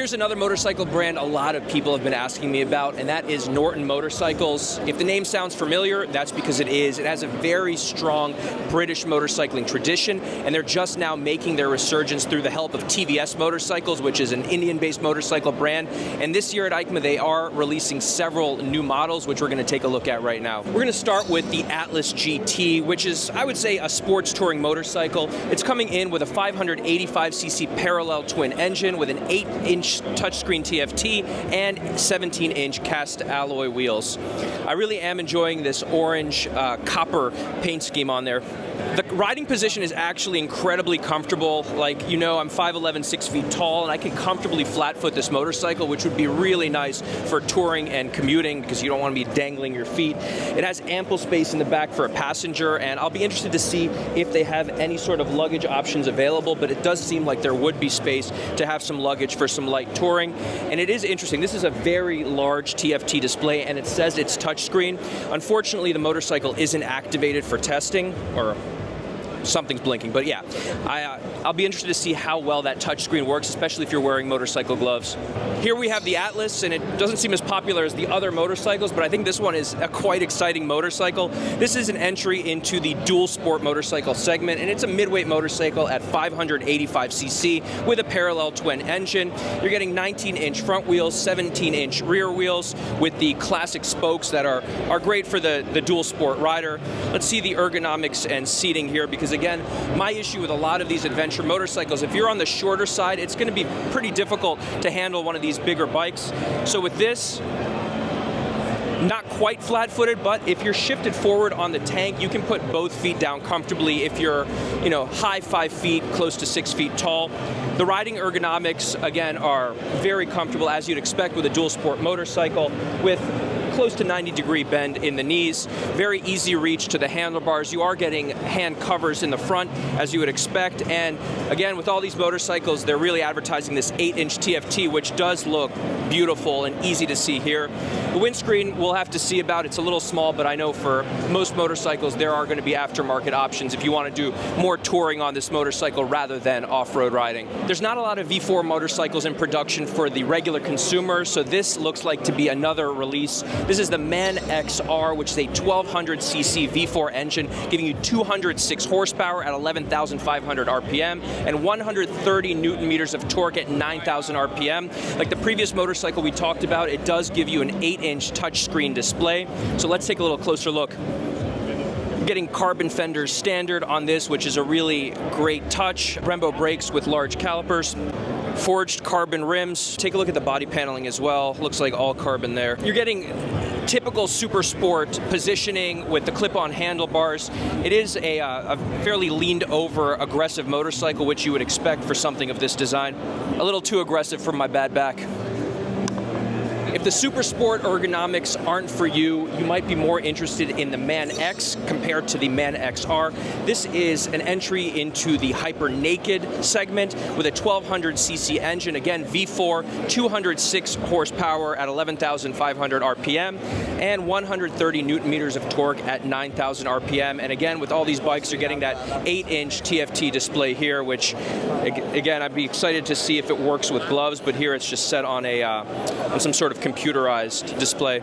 Here's another motorcycle brand a lot of people have been asking me about, and that is Norton motorcycles. If the name sounds familiar, that's because it is. It has a very strong British motorcycling tradition, and they're just now making their resurgence through the help of TVS Motorcycles, which is an Indian-based motorcycle brand. And this year at EICMA, they are releasing several new models, which we're going to take a look at right now. We're going to start with the Atlas GT, which is, I would say, a sports touring motorcycle. It's coming in with a 585cc parallel twin engine with an 8-inch touchscreen TFT and 17-inch cast alloy wheels. I really am enjoying this orange copper paint scheme on there. The riding position is actually incredibly comfortable. Like, you know, I'm 5'11", 6 feet tall, and I can comfortably flat foot this motorcycle, which would be really nice for touring and commuting because you don't want to be dangling your feet. It has ample space in the back for a passenger, and I'll be interested to see if they have any sort of luggage options available, but it does seem like there would be space to have some luggage for some light touring. And it is interesting. This is a very large TFT display, and it says it's touchscreen. Unfortunately, the motorcycle isn't activated for testing, or something's blinking, but yeah, I'll be interested to see how well that touchscreen works, especially if you're wearing motorcycle gloves. Here we have the Atlas, and it doesn't seem as popular as the other motorcycles, but I think this one is a quite exciting motorcycle. This is an entry into the dual sport motorcycle segment, and it's a midweight motorcycle at 585cc with a parallel twin engine. You're getting 19-inch front wheels, 17-inch rear wheels with the classic spokes that are great for the dual sport rider. Let's see the ergonomics and seating here, because again, my issue with a lot of these adventure motorcycles, if you're on the shorter side, it's going to be pretty difficult to handle one of these bigger bikes. So with this, not quite flat-footed, but if you're shifted forward on the tank, you can put both feet down comfortably if you're, you know, high 5 feet, close to 6 feet tall. The riding ergonomics, again, are very comfortable, as you'd expect with a dual sport motorcycle, with close to 90-degree bend in the knees, very easy reach to the handlebars. You are getting hand covers in the front, as you would expect, and again, with all these motorcycles, they're really advertising this 8-inch TFT, which does look beautiful and easy to see here. The windscreen, we'll have to see about. It's a little small, but I know for most motorcycles, there are going to be aftermarket options if you want to do more touring on this motorcycle rather than off-road riding. There's not a lot of V4 motorcycles in production for the regular consumer, so this looks like to be another release. This is the Manx R, which is a 1200cc V4 engine, giving you 206 horsepower at 11,500 RPM and 130 Newton meters of torque at 9,000 RPM. Like the previous motorcycle we talked about, it does give you an 8-inch touchscreen display. So let's take a little closer look. Getting carbon fenders standard on this, which is a really great touch. Brembo brakes with large calipers. Forged carbon rims. Take a look at the body paneling as well. Looks like all carbon there. You're getting typical super sport positioning with the clip-on handlebars. It is a fairly leaned over aggressive motorcycle, which you would expect for something of this design. A little too aggressive for my bad back. If the super sport ergonomics aren't for you, you might be more interested in the Manx X compared to the Manx R. This is an entry into the hyper naked segment with a 1200cc engine. Again, V4, 206 horsepower at 11,500 RPM and 130 Newton meters of torque at 9,000 RPM. And again, with all these bikes, you're getting that 8-inch TFT display here, which again, I'd be excited to see if it works with gloves, but here it's just set on some sort of computerized display.